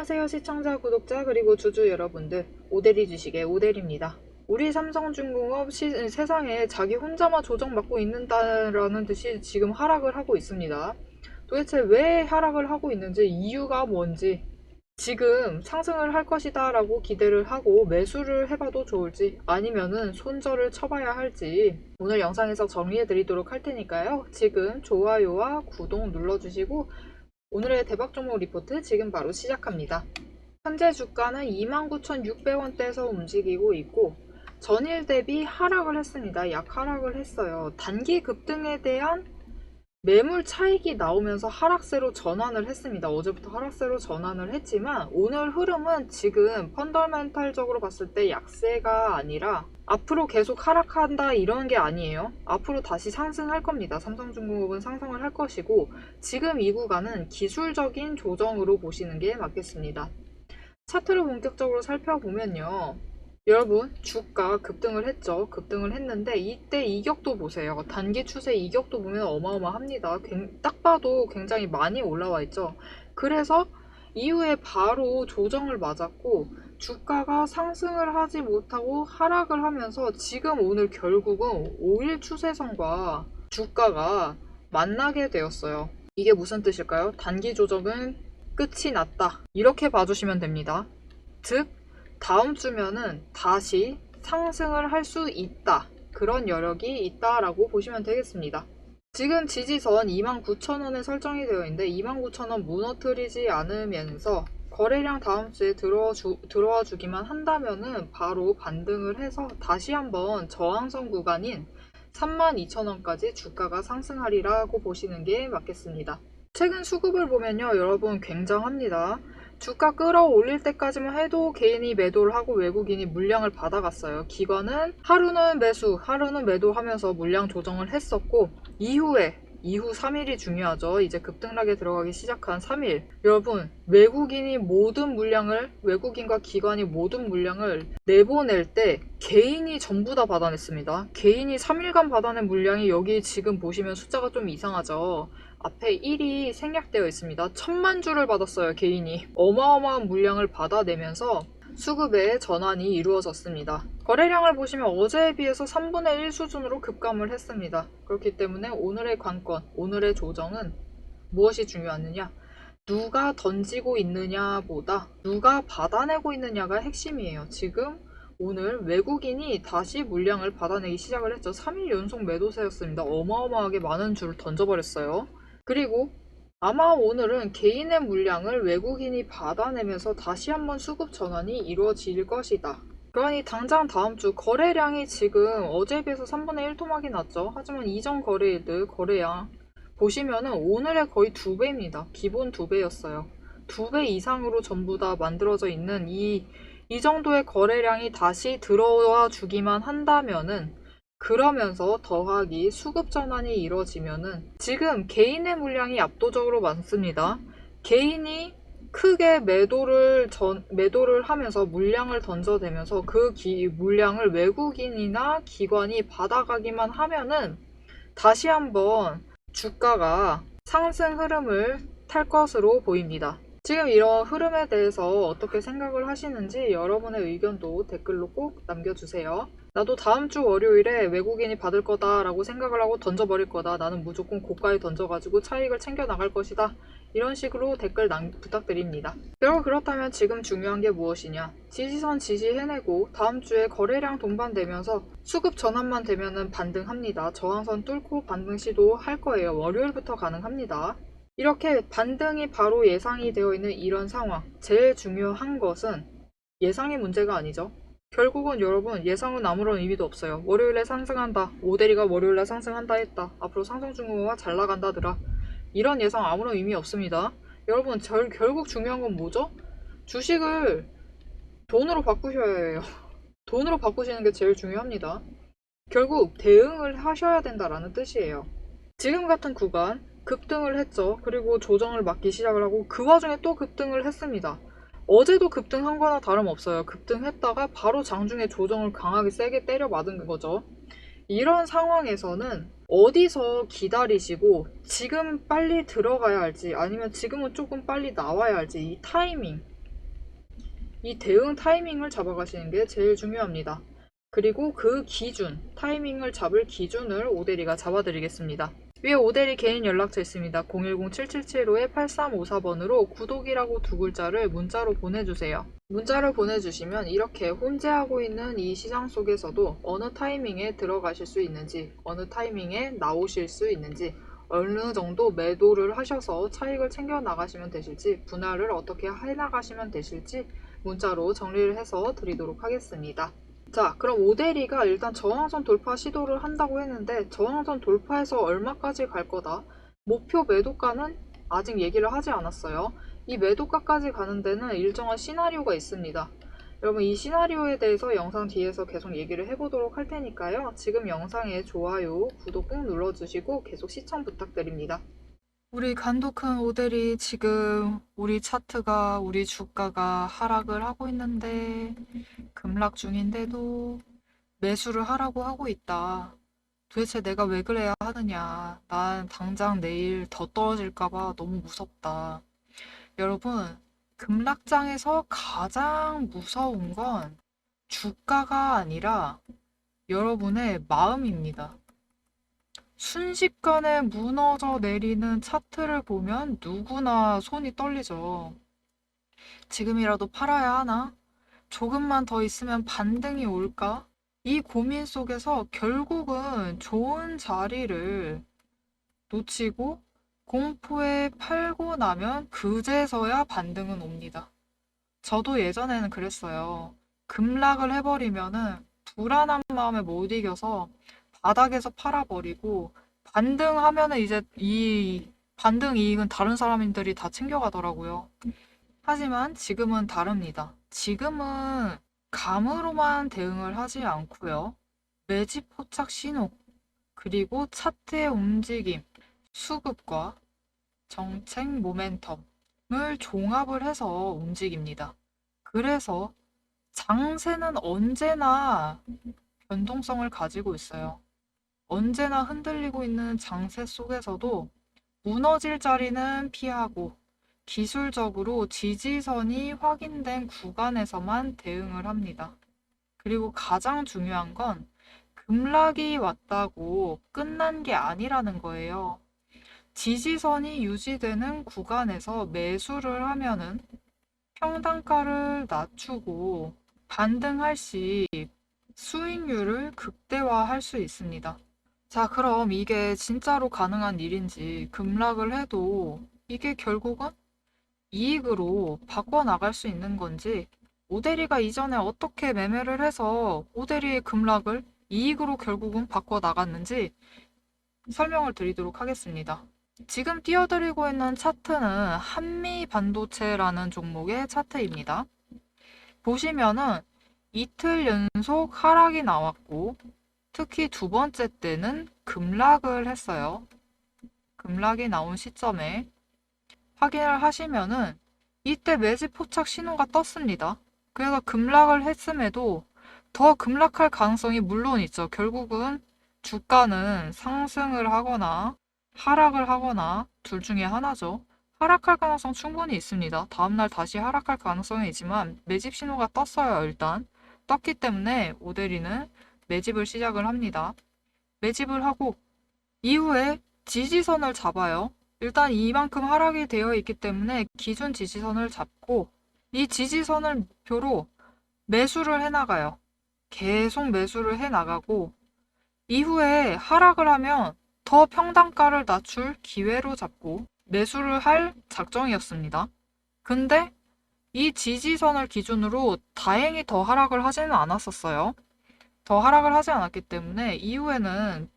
안녕하세요 시청자, 구독자, 그리고 주주 여러분들. 오대리 주식의 오대리입니다. 우리 삼성중공업 세상에 자기 혼자만 조정받고 있는다라는 듯이 지금 하락을 하고 있습니다. 도대체 왜 하락을 하고 있는지, 이유가 뭔지, 지금 상승을 할 것이다 라고 기대를 하고 매수를 해봐도 좋을지, 아니면은 손절을 쳐봐야 할지 오늘 영상에서 정리해 드리도록 할 테니까요. 지금 좋아요와 구독 눌러주시고 오늘의 대박 종목 리포트 지금 바로 시작합니다. 현재 주가는 29,600원대에서 움직이고 있고 전일 대비 하락을 했습니다. 약 하락을 했어요. 단기 급등에 대한 매물 차익이 나오면서 하락세로 전환을 했습니다. 어제부터 하락세로 전환을 했지만 오늘 흐름은 지금 펀더멘탈적으로 봤을 때 약세가 아니라 앞으로 계속 하락한다 이런 게 아니에요. 앞으로 다시 상승할 겁니다. 삼성중공업은 상승을 할 것이고 지금 이 구간은 기술적인 조정으로 보시는 게 맞겠습니다. 차트를 본격적으로 살펴보면요. 여러분, 주가 급등을 했죠. 급등을 했는데 이때 이격도 보세요. 단기 추세 이격도 보면 어마어마합니다. 딱 봐도 굉장히 많이 올라와 있죠. 그래서 이후에 바로 조정을 맞았고 주가가 상승을 하지 못하고 하락을 하면서 지금 오늘 결국은 5일 추세선과 주가가 만나게 되었어요. 이게 무슨 뜻일까요? 단기 조정은 끝이 났다. 이렇게 봐주시면 됩니다. 즉 다음 주면은 다시 상승을 할 수 있다. 그런 여력이 있다라고 보시면 되겠습니다. 지금 지지선 29,000원에 설정이 되어 있는데 29,000원 무너뜨리지 않으면서 거래량 다음 주에 들어와 주기만 한다면은 바로 반등을 해서 다시 한번 저항선 구간인 32,000원까지 주가가 상승하리라고 보시는 게 맞겠습니다. 최근 수급을 보면요, 여러분 굉장합니다. 주가 끌어올릴 때까지만 해도 개인이 매도를 하고 외국인이 물량을 받아갔어요. 기관은 하루는 매수, 하루는 매도하면서 물량 조정을 했었고 이후 3일이 중요하죠. 이제 급등락에 들어가기 시작한 3일. 여러분, 외국인과 기관이 모든 물량을 내보낼 때 개인이 전부 다 받아냈습니다. 개인이 3일간 받아낸 물량이 여기 지금 보시면 숫자가 좀 이상하죠. 앞에 1이 생략되어 있습니다. 1000만 주를 받았어요, 개인이. 어마어마한 물량을 받아내면서 수급의 전환이 이루어졌습니다. 거래량을 보시면 어제에 비해서 3분의 1 수준으로 급감을 했습니다. 그렇기 때문에 오늘의 관건, 오늘의 조정은 무엇이 중요하느냐? 누가 던지고 있느냐보다 누가 받아내고 있느냐가 핵심이에요. 지금 오늘 외국인이 다시 물량을 받아내기 시작을 했죠. 3일 연속 매도세였습니다. 어마어마하게 많은 줄을 던져버렸어요. 그리고 아마 오늘은 개인의 물량을 외국인이 받아내면서 다시 한번 수급 전환이 이루어질 것이다. 그러니 당장 다음 주 거래량이 지금 어제에 비해서 3분의 1 토막이 났죠. 하지만 이전 거래일들 거래량 보시면은 오늘의 거의 2배입니다. 기본 2배였어요. 2배 이상으로 전부 다 만들어져 있는 이 정도의 거래량이 다시 들어와 주기만 한다면은, 그러면서 더하기 수급 전환이 이루어지면은 지금 개인의 물량이 압도적으로 많습니다. 개인이 크게 매도를 하면서 물량을 던져대면서 그 물량을 외국인이나 기관이 받아가기만 하면은 다시 한번 주가가 상승 흐름을 탈 것으로 보입니다. 지금 이런 흐름에 대해서 어떻게 생각을 하시는지 여러분의 의견도 댓글로 꼭 남겨주세요. 나도 다음 주 월요일에 외국인이 받을 거다라고 생각을 하고 던져버릴 거다. 나는 무조건 고가에 던져가지고 차익을 챙겨 나갈 것이다. 이런 식으로 댓글 부탁드립니다. 그렇다면 지금 중요한 게 무엇이냐? 지지선 지지해내고 다음 주에 거래량 동반되면서 수급 전환만 되면은 반등합니다. 저항선 뚫고 반등 시도할 거예요. 월요일부터 가능합니다. 이렇게 반등이 바로 예상이 되어 있는 이런 상황, 제일 중요한 것은 예상의 문제가 아니죠. 결국은 여러분, 예상은 아무런 의미도 없어요. 월요일에 상승한다, 오대리가 월요일에 상승한다 했다, 앞으로 삼성중공업가 잘 나간다더라, 이런 예상 아무런 의미 없습니다. 여러분, 결국 중요한 건 뭐죠? 주식을 돈으로 바꾸셔야 해요. 돈으로 바꾸시는 게 제일 중요합니다. 결국 대응을 하셔야 된다라는 뜻이에요. 지금 같은 구간 급등을 했죠. 그리고 조정을 맞기 시작을 하고 그 와중에 또 급등을 했습니다. 어제도 급등한 거나 다름없어요. 급등했다가 바로 장중에 조정을 강하게 세게 때려 맞은 거죠. 이런 상황에서는 어디서 기다리시고 지금 빨리 들어가야 할지, 아니면 지금은 조금 빨리 나와야 할지, 이 타이밍, 이 대응 타이밍을 잡아가시는 게 제일 중요합니다. 그리고 그 기준, 타이밍을 잡을 기준을 오대리가 잡아드리겠습니다. 위에 오대리 개인 연락처 있습니다. 010-7775-8354번으로 구독이라고 두 글자를 문자로 보내주세요. 문자를 보내주시면 이렇게 혼재하고 있는 이 시장 속에서도 어느 타이밍에 들어가실 수 있는지, 어느 타이밍에 나오실 수 있는지, 어느 정도 매도를 하셔서 차익을 챙겨 나가시면 되실지, 분할을 어떻게 해나가시면 되실지 문자로 정리를 해서 드리도록 하겠습니다. 자, 그럼 오대리가 일단 저항선 돌파 시도를 한다고 했는데 저항선 돌파해서 얼마까지 갈 거다? 목표 매도가는 아직 얘기를 하지 않았어요. 이 매도가까지 가는 데는 일정한 시나리오가 있습니다. 여러분 이 시나리오에 대해서 영상 뒤에서 계속 얘기를 해보도록 할 테니까요. 지금 영상에 좋아요, 구독 꾹 눌러주시고 계속 시청 부탁드립니다. 우리 간도 큰 오델이 지금 우리 차트가 우리 주가가 하락을 하고 있는데 급락 중인데도 매수를 하라고 하고 있다. 도대체 내가 왜 그래야 하느냐. 난 당장 내일 더 떨어질까봐 너무 무섭다. 여러분, 급락장에서 가장 무서운 건 주가가 아니라 여러분의 마음입니다. 순식간에 무너져 내리는 차트를 보면 누구나 손이 떨리죠. 지금이라도 팔아야 하나? 조금만 더 있으면 반등이 올까? 이 고민 속에서 결국은 좋은 자리를 놓치고 공포에 팔고 나면 그제서야 반등은 옵니다. 저도 예전에는 그랬어요. 급락을 해버리면은 불안한 마음에 못 이겨서 바닥에서 팔아버리고 반등하면은 이제 이 반등 이익은 다른 사람들이 다 챙겨가더라고요. 하지만 지금은 다릅니다. 지금은 감으로만 대응을 하지 않고요. 매집 포착 신호, 그리고 차트의 움직임, 수급과 정책 모멘텀을 종합을 해서 움직입니다. 그래서 장세는 언제나 변동성을 가지고 있어요. 언제나 흔들리고 있는 장세 속에서도 무너질 자리는 피하고 기술적으로 지지선이 확인된 구간에서만 대응을 합니다. 그리고 가장 중요한 건 급락이 왔다고 끝난 게 아니라는 거예요. 지지선이 유지되는 구간에서 매수를 하면은 평단가를 낮추고 반등할 시 수익률을 극대화할 수 있습니다. 자, 그럼 이게 진짜로 가능한 일인지 급락을 해도 이게 결국은 이익으로 바꿔나갈 수 있는 건지 오대리가 이전에 어떻게 매매를 해서 오대리의 급락을 이익으로 결국은 바꿔나갔는지 설명을 드리도록 하겠습니다. 지금 띄워드리고 있는 차트는 한미반도체라는 종목의 차트입니다. 보시면은 이틀 연속 하락이 나왔고 특히 두 번째 때는 급락을 했어요. 급락이 나온 시점에 확인을 하시면은 이때 매집 포착 신호가 떴습니다. 그래서 급락을 했음에도 더 급락할 가능성이 물론 있죠. 결국은 주가는 상승을 하거나 하락을 하거나 둘 중에 하나죠. 하락할 가능성 충분히 있습니다. 다음날 다시 하락할 가능성이 있지만 매집 신호가 떴어요. 일단 떴기 때문에 오대리는 매집을 시작을 합니다. 매집을 하고 이후에 지지선을 잡아요. 일단 이만큼 하락이 되어 있기 때문에 기준 지지선을 잡고 이 지지선을 목표로 매수를 해나가요. 계속 매수를 해나가고 이후에 하락을 하면 더 평단가를 낮출 기회로 잡고 매수를 할 작정이었습니다. 근데 이 지지선을 기준으로 다행히 더 하락을 하지는 않았었어요. 더 하락을 하지 않았기 때문에 이후에는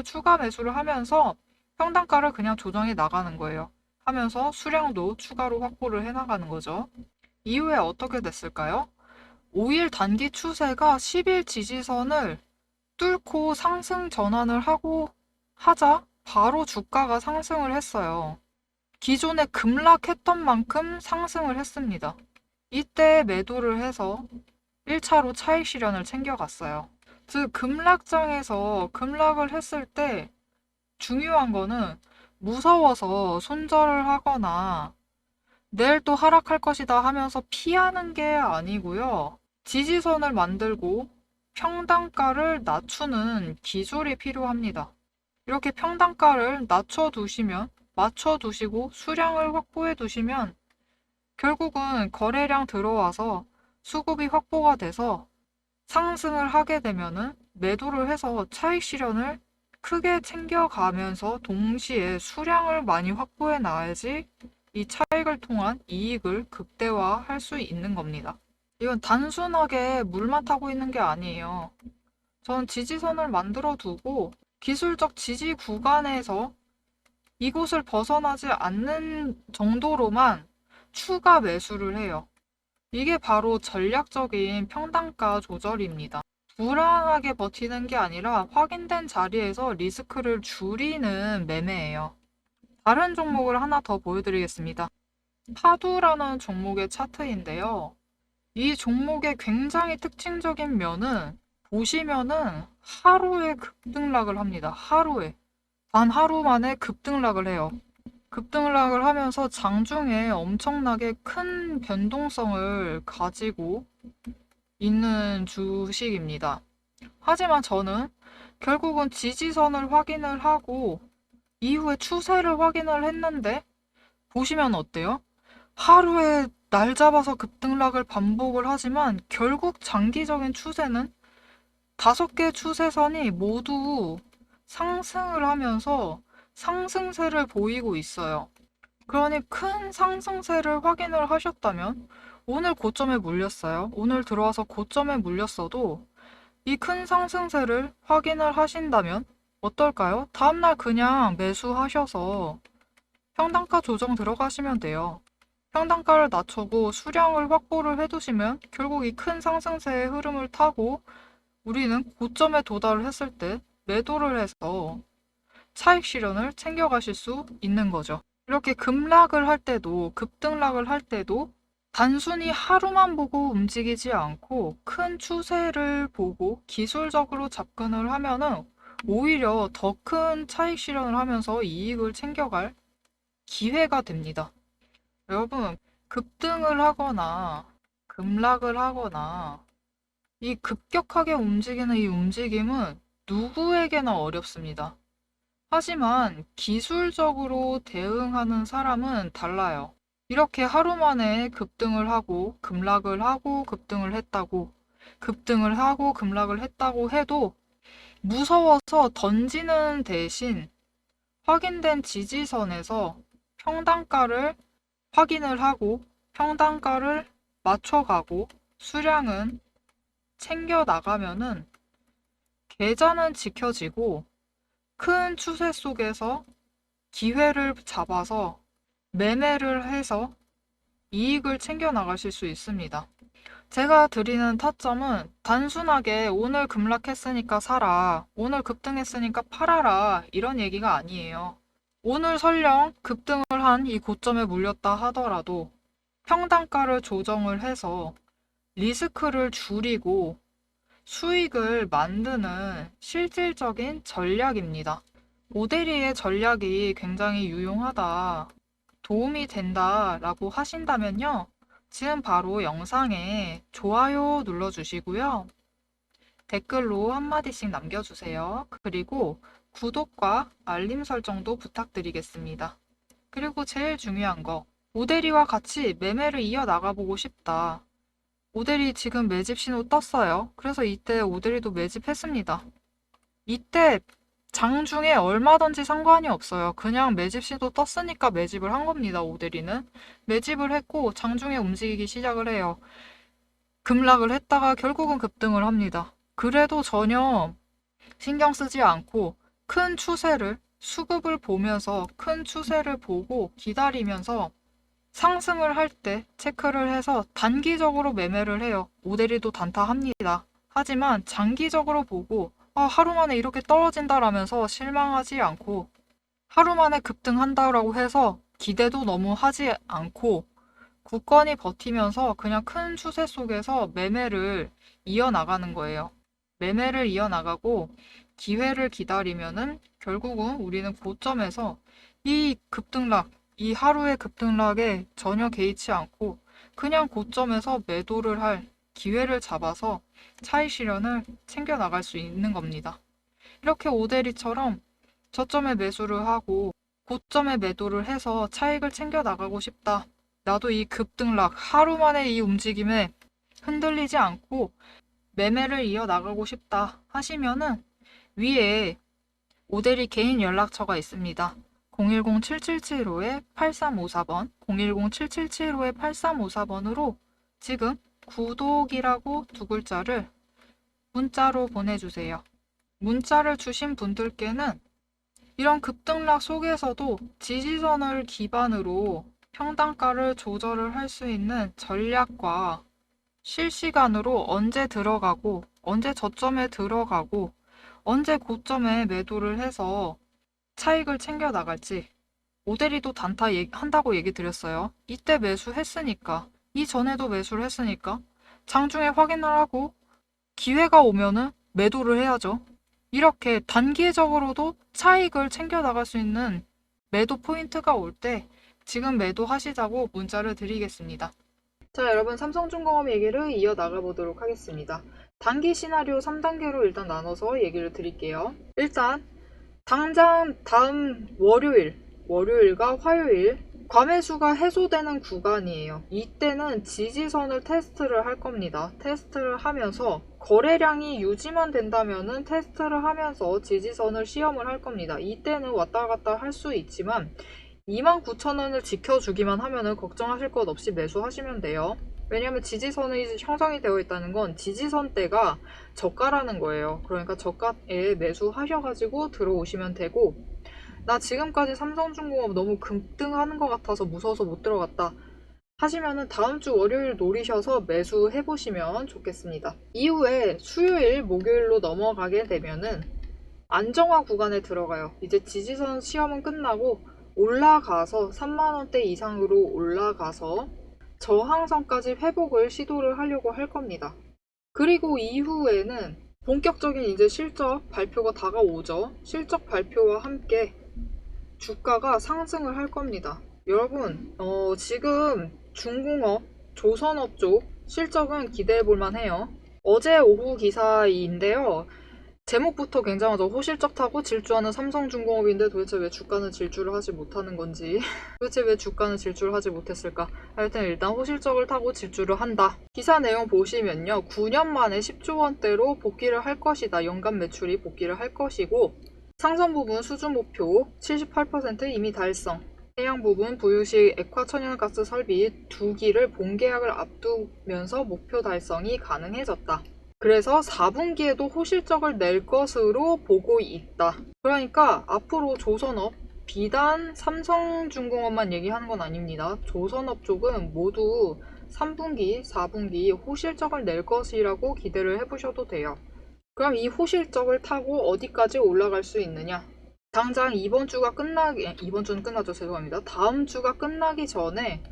추가 매수를 하면서 평단가를 그냥 조정해 나가는 거예요. 하면서 수량도 추가로 확보를 해 나가는 거죠. 이후에 어떻게 됐을까요? 5일 단기 추세가 10일 지지선을 뚫고 상승 전환을 하자 바로 주가가 상승을 했어요. 기존에 급락했던 만큼 상승을 했습니다. 이때 매도를 해서 1차로 차익 실현을 챙겨갔어요. 즉 급락장에서 급락을 했을 때 중요한 거는 무서워서 손절을 하거나 내일 또 하락할 것이다 하면서 피하는 게 아니고요. 지지선을 만들고 평단가를 낮추는 기술이 필요합니다. 이렇게 평단가를 맞춰두시고 수량을 확보해 두시면 결국은 거래량 들어와서 수급이 확보가 돼서 상승을 하게 되면은 매도를 해서 차익 실현을 크게 챙겨가면서 동시에 수량을 많이 확보해 놔야지 이 차익을 통한 이익을 극대화할 수 있는 겁니다. 이건 단순하게 물만 타고 있는 게 아니에요. 전 지지선을 만들어 두고 기술적 지지 구간에서 이곳을 벗어나지 않는 정도로만 추가 매수를 해요. 이게 바로 전략적인 평단가 조절입니다. 불안하게 버티는 게 아니라 확인된 자리에서 리스크를 줄이는 매매예요. 다른 종목을 하나 더 보여드리겠습니다. 파두라는 종목의 차트인데요. 이 종목의 굉장히 특징적인 면은 보시면은 하루에 급등락을 합니다. 하루에. 단 하루 만에 급등락을 해요. 급등락을 하면서 장중에 엄청나게 큰 변동성을 가지고 있는 주식입니다. 하지만 저는 결국은 지지선을 확인을 하고 이후에 추세를 확인을 했는데 보시면 어때요? 하루에 날 잡아서 급등락을 반복을 하지만 결국 장기적인 추세는 5개 추세선이 모두 상승을 하면서 상승세를 보이고 있어요. 그러니 큰 상승세를 확인을 하셨다면 오늘 고점에 물렸어요. 오늘 들어와서 고점에 물렸어도 이 큰 상승세를 확인을 하신다면 어떨까요? 다음날 그냥 매수하셔서 평단가 조정 들어가시면 돼요. 평단가를 낮추고 수량을 확보를 해두시면 결국 이 큰 상승세의 흐름을 타고 우리는 고점에 도달을 했을 때 매도를 해서 차익 실현을 챙겨가실 수 있는 거죠. 이렇게 급락을 할 때도 급등락을 할 때도 단순히 하루만 보고 움직이지 않고 큰 추세를 보고 기술적으로 접근을 하면은 오히려 더 큰 차익 실현을 하면서 이익을 챙겨갈 기회가 됩니다. 여러분, 급등을 하거나 급락을 하거나 이 급격하게 움직이는 이 움직임은 누구에게나 어렵습니다. 하지만 기술적으로 대응하는 사람은 달라요. 이렇게 하루 만에 급등을 하고 급락을 하고 급등을 하고 급락을 했다고 해도 무서워서 던지는 대신 확인된 지지선에서 평단가를 확인을 하고 평단가를 맞춰가고 수량은 챙겨 나가면은 계좌는 지켜지고 큰 추세 속에서 기회를 잡아서 매매를 해서 이익을 챙겨 나가실 수 있습니다. 제가 드리는 타점은 단순하게 오늘 급락했으니까 사라, 오늘 급등했으니까 팔아라 이런 얘기가 아니에요. 오늘 설령 급등을 한 이 고점에 물렸다 하더라도 평단가를 조정을 해서 리스크를 줄이고 수익을 만드는 실질적인 전략입니다. 오데리의 전략이 굉장히 유용하다, 도움이 된다라고 하신다면요. 지금 바로 영상에 좋아요 눌러주시고요. 댓글로 한마디씩 남겨주세요. 그리고 구독과 알림 설정도 부탁드리겠습니다. 그리고 제일 중요한 거, 오데리와 같이 매매를 이어나가보고 싶다. 오데리 지금 매집 신호 떴어요. 그래서 이때 오데리도 매집했습니다. 이때 장중에 얼마든지 상관이 없어요. 그냥 매집 신호 떴으니까 매집을 한 겁니다. 오데리는 매집을 했고 장중에 움직이기 시작을 해요. 급락을 했다가 결국은 급등을 합니다. 그래도 전혀 신경 쓰지 않고 큰 추세를, 수급을 보면서 큰 추세를 보고 기다리면서 상승을 할 때 체크를 해서 단기적으로 매매를 해요. 오데리도 단타합니다. 하지만 장기적으로 보고 하루 만에 이렇게 떨어진다라면서 실망하지 않고 하루 만에 급등한다라고 해서 기대도 너무 하지 않고 굳건히 버티면서 그냥 큰 추세 속에서 매매를 이어나가는 거예요. 매매를 이어나가고 기회를 기다리면은 결국은 우리는 고점에서 이 급등락, 이 하루의 급등락에 전혀 개의치 않고 그냥 고점에서 매도를 할 기회를 잡아서 차익 실현을 챙겨 나갈 수 있는 겁니다. 이렇게 오대리처럼 저점에 매수를 하고 고점에 매도를 해서 차익을 챙겨 나가고 싶다. 나도 이 급등락 하루 만에 이 움직임에 흔들리지 않고 매매를 이어나가고 싶다 하시면은 위에 오대리 개인 연락처가 있습니다. 010-7775-8354번, 010-7775-8354번으로 지금 구독이라고 두 글자를 문자로 보내주세요. 문자를 주신 분들께는 이런 급등락 속에서도 지지선을 기반으로 평단가를 조절을 할 수 있는 전략과 실시간으로 언제 들어가고 언제 저점에 들어가고 언제 고점에 매도를 해서 차익을 챙겨 나갈지 오대리도 단타 한다고 얘기 드렸어요. 이때 매수했으니까 이전에도 매수를 했으니까 장중에 확인을 하고 기회가 오면은 매도를 해야죠. 이렇게 단기적으로도 차익을 챙겨 나갈 수 있는 매도 포인트가 올 때 지금 매도하시자고 문자를 드리겠습니다. 자, 여러분 삼성중공업 얘기를 이어나가 보도록 하겠습니다. 단기 시나리오 3단계로 일단 나눠서 얘기를 드릴게요. 일단 당장 다음 월요일과 화요일 과매수가 해소되는 구간이에요. 이때는 지지선을 테스트를 할 겁니다. 테스트를 하면서 거래량이 유지만 된다면은 테스트를 하면서 지지선을 시험을 할 겁니다. 이때는 왔다 갔다 할 수 있지만 29,000원을 지켜주기만 하면은 걱정하실 것 없이 매수하시면 돼요. 왜냐하면 지지선이 형성이 되어 있다는 건 지지선대가 저가라는 거예요. 그러니까 저가에 매수하셔가지고 들어오시면 되고, 나 지금까지 삼성중공업 너무 급등하는 것 같아서 무서워서 못 들어갔다 하시면은 다음 주 월요일 노리셔서 매수해보시면 좋겠습니다. 이후에 수요일, 목요일로 넘어가게 되면은 안정화 구간에 들어가요. 이제 지지선 시험은 끝나고 올라가서 3만원대 이상으로 올라가서 저항선까지 회복을 시도를 하려고 할 겁니다. 그리고 이후에는 본격적인 이제 실적 발표가 다가오죠. 실적 발표와 함께 주가가 상승을 할 겁니다. 여러분, 지금 중공업, 조선업 쪽 실적은 기대해 볼만 해요. 어제 오후 기사인데요. 제목부터 굉장하죠. 호실적 타고 질주하는 삼성중공업인데 도대체 왜 주가는 질주를 하지 못하는 건지 도대체 왜 주가는 질주를 하지 못했을까. 하여튼 일단 호실적을 타고 질주를 한다. 기사 내용 보시면요. 9년 만에 10조 원대로 복귀를 할 것이다. 연간 매출이 복귀를 할 것이고 상선 부분 수주 목표 78% 이미 달성. 해양 부분 부유식 액화 천연가스 설비 2기를 본계약을 앞두면서 목표 달성이 가능해졌다. 그래서 4분기에도 호실적을 낼 것으로 보고 있다. 그러니까 앞으로 조선업, 비단 삼성중공업만 얘기하는 건 아닙니다. 조선업 쪽은 모두 3분기, 4분기 호실적을 낼 것이라고 기대를 해보셔도 돼요. 그럼 이 호실적을 타고 어디까지 올라갈 수 있느냐? 당장 이번 주는 끝나죠. 죄송합니다. 다음 주가 끝나기 전에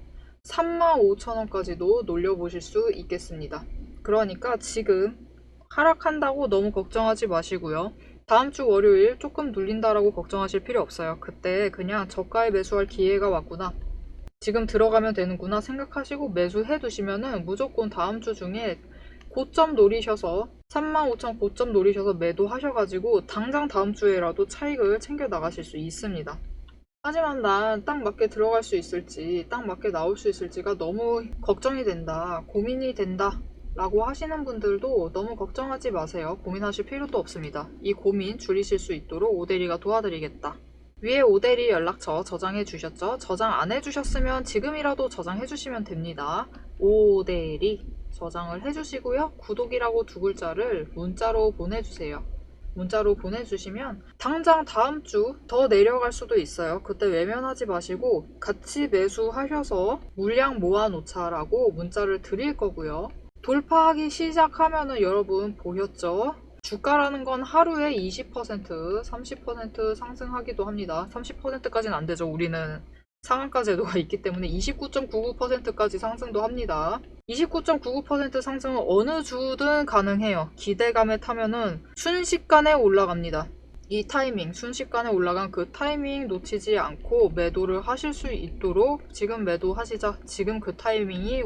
35,000원까지도 놀려보실 수 있겠습니다. 그러니까 지금 하락한다고 너무 걱정하지 마시고요. 다음 주 월요일 조금 눌린다라고 걱정하실 필요 없어요. 그때 그냥 저가에 매수할 기회가 왔구나. 지금 들어가면 되는구나 생각하시고 매수해 두시면은 무조건 다음 주 중에 고점 노리셔서 35,000 고점 노리셔서 매도하셔가지고 당장 다음 주에라도 차익을 챙겨 나가실 수 있습니다. 하지만 난 딱 맞게 들어갈 수 있을지, 딱 맞게 나올 수 있을지가 너무 걱정이 된다, 고민이 된다 라고 하시는 분들도 너무 걱정하지 마세요. 고민하실 필요도 없습니다. 이 고민 줄이실 수 있도록 오대리가 도와드리겠다. 위에 오대리 연락처 저장해 주셨죠? 저장 안 해주셨으면 지금이라도 저장해 주시면 됩니다. 오대리 저장을 해주시고요. 구독이라고 두 글자를 문자로 보내주세요. 문자로 보내주시면 당장 다음 주 더 내려갈 수도 있어요. 그때 외면하지 마시고 같이 매수하셔서 물량 모아놓자라고 문자를 드릴 거고요. 돌파하기 시작하면은 여러분 보셨죠? 주가라는 건 하루에 20%, 30% 상승하기도 합니다. 30%까지는 안 되죠. 우리는 상한가 제도가 있기 때문에 29.99%까지 상승도 합니다. 29.99% 상승은 어느 주든 가능해요. 기대감에 타면은 순식간에 올라갑니다. 이 타이밍, 순식간에 올라간 그 타이밍 놓치지 않고 매도를 하실 수 있도록 지금 매도하시자, 지금 그 타이밍이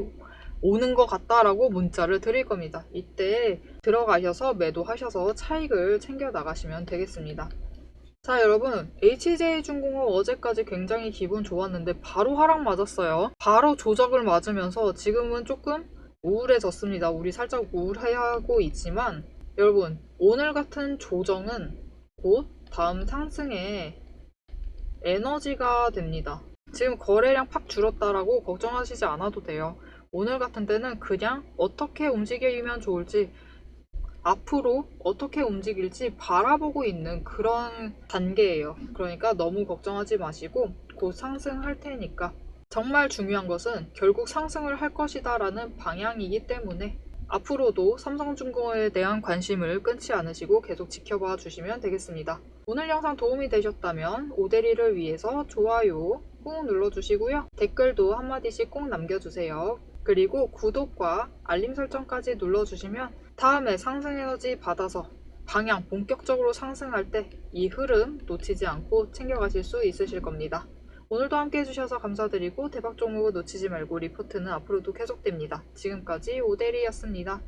오는 것 같다라고 문자를 드릴 겁니다. 이때 들어가셔서 매도하셔서 차익을 챙겨 나가시면 되겠습니다. 자, 여러분, HJ중공업 어제까지 굉장히 기분 좋았는데 바로 하락 맞았어요. 바로 조작을 맞으면서 지금은 조금 우울해졌습니다. 우리 살짝 우울해하고 있지만 여러분, 오늘 같은 조정은 곧 다음 상승의 에너지가 됩니다. 지금 거래량 팍 줄었다라고 걱정하시지 않아도 돼요. 오늘 같은 때는 그냥 어떻게 움직이면 좋을지, 앞으로 어떻게 움직일지 바라보고 있는 그런 단계예요. 그러니까 너무 걱정하지 마시고 곧 상승할 테니까. 정말 중요한 것은 결국 상승을 할 것이다 라는 방향이기 때문에 앞으로도 삼성중공업에 대한 관심을 끊지 않으시고 계속 지켜봐 주시면 되겠습니다. 오늘 영상 도움이 되셨다면 오대리를 위해서 좋아요 꾹 눌러주시고요. 댓글도 한마디씩 꼭 남겨주세요. 그리고 구독과 알림 설정까지 눌러주시면 다음에 상승 에너지 받아서 방향 본격적으로 상승할 때 이 흐름 놓치지 않고 챙겨가실 수 있으실 겁니다. 오늘도 함께 해주셔서 감사드리고 대박 종목을 놓치지 말고 리포트는 앞으로도 계속됩니다. 지금까지 오대리였습니다.